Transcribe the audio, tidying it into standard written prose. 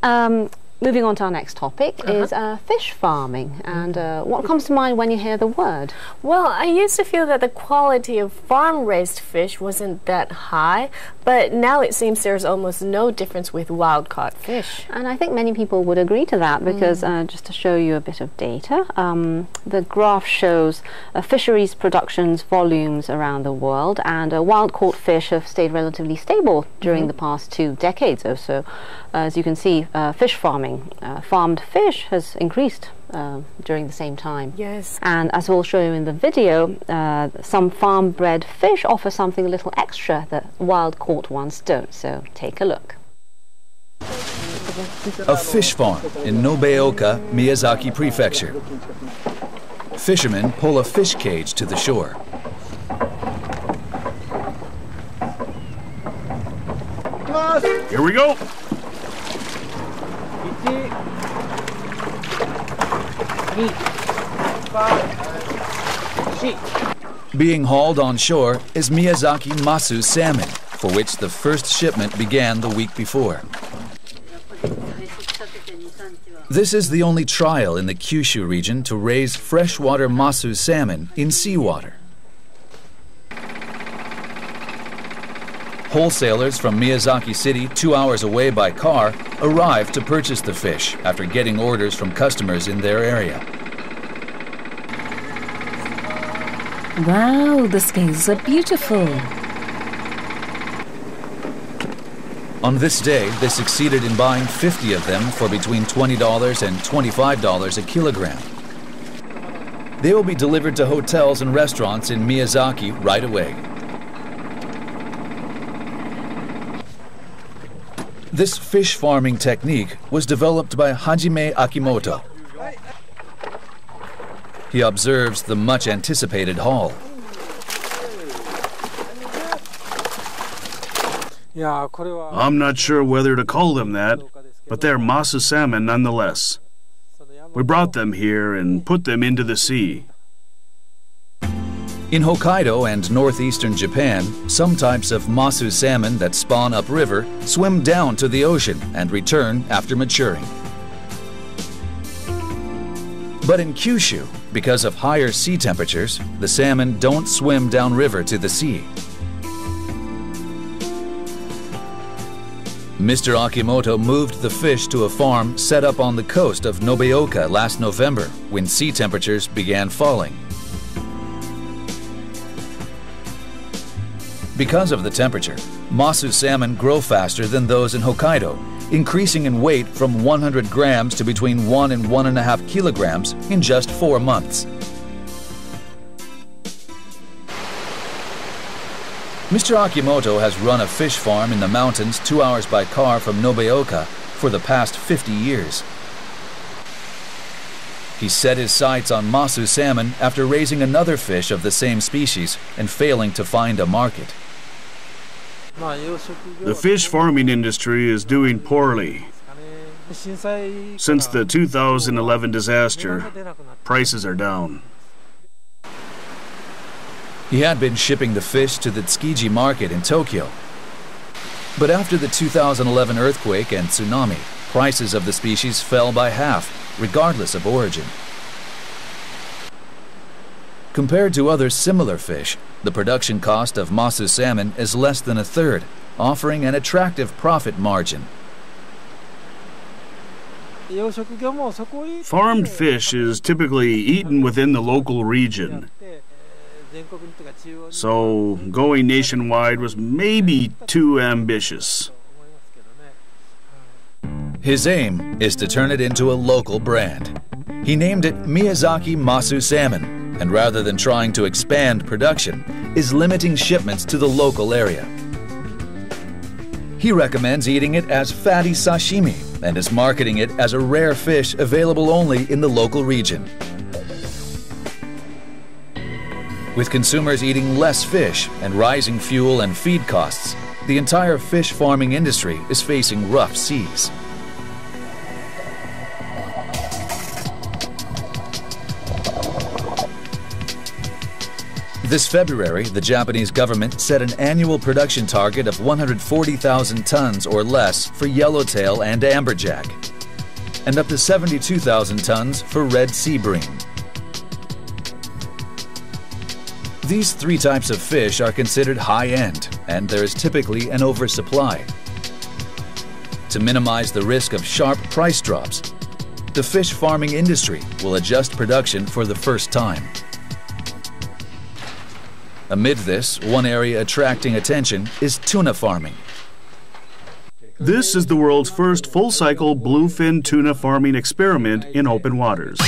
Moving on to our next topic is fish farming. And what comes to mind when you hear the word? Well, I used to feel that the quality of farm-raised fish wasn't that high, but now it seems there's almost no difference with wild-caught fish. And I think many people would agree to that because just to show you a bit of data, the graph shows fisheries productions volumes around the world, and wild-caught fish have stayed relatively stable during the past 2 decades or so. As you can see, fish farming, farmed fish has increased during the same time. Yes. And as we'll show you in the video, some farm-bred fish offer something a little extra that wild-caught ones don't. So take a look. A fish farm in Nobeoka, Miyazaki Prefecture. Fishermen pull a fish cage to the shore. Here we go. Being hauled on shore is Miyazaki Masu salmon, for which the first shipment began the week before. This is the only trial in the Kyushu region to raise freshwater Masu salmon in seawater. Wholesalers from Miyazaki City, 2 hours away by car, arrive to purchase the fish after getting orders from customers in their area. Wow, the scales are beautiful. On this day, they succeeded in buying 50 of them for between $20 and $25 a kilogram. They will be delivered to hotels and restaurants in Miyazaki right away. This fish farming technique was developed by Hajime Akimoto. He observes the much anticipated haul. I'm not sure whether to call them that, but they're Masu salmon nonetheless. We brought them here and put them into the sea. In Hokkaido and northeastern Japan, some types of Masu salmon that spawn upriver swim down to the ocean and return after maturing. But in Kyushu, because of higher sea temperatures, the salmon don't swim downriver to the sea. Mr. Akimoto moved the fish to a farm set up on the coast of Nobeoka last November when sea temperatures began falling. Because of the temperature, Masu salmon grow faster than those in Hokkaido, increasing in weight from 100 grams to between 1 and 1.5 kilograms in just 4 months. Mr. Akimoto has run a fish farm in the mountains 2 hours by car from Nobeoka for the past 50 years. He set his sights on Masu salmon after raising another fish of the same species and failing to find a market. The fish farming industry is doing poorly. Since the 2011 disaster, prices are down. He had been shipping the fish to the Tsukiji market in Tokyo. But after the 2011 earthquake and tsunami, prices of the species fell by half, regardless of origin. Compared to other similar fish, the production cost of Masu salmon is less than a third, offering an attractive profit margin. Farmed fish is typically eaten within the local region, so going nationwide was maybe too ambitious. His aim is to turn it into a local brand. He named it Miyazaki Masu salmon, and rather than trying to expand production, is limiting shipments to the local area. He recommends eating it as fatty sashimi and is marketing it as a rare fish available only in the local region. With consumers eating less fish and rising fuel and feed costs, the entire fish farming industry is facing rough seas. This February, the Japanese government set an annual production target of 140,000 tons or less for yellowtail and amberjack, and up to 72,000 tons for red sea bream. These three types of fish are considered high-end, and there is typically an oversupply. To minimize the risk of sharp price drops, the fish farming industry will adjust production for the first time. Amid this, one area attracting attention is tuna farming. This is the world's first full-cycle bluefin tuna farming experiment in open waters.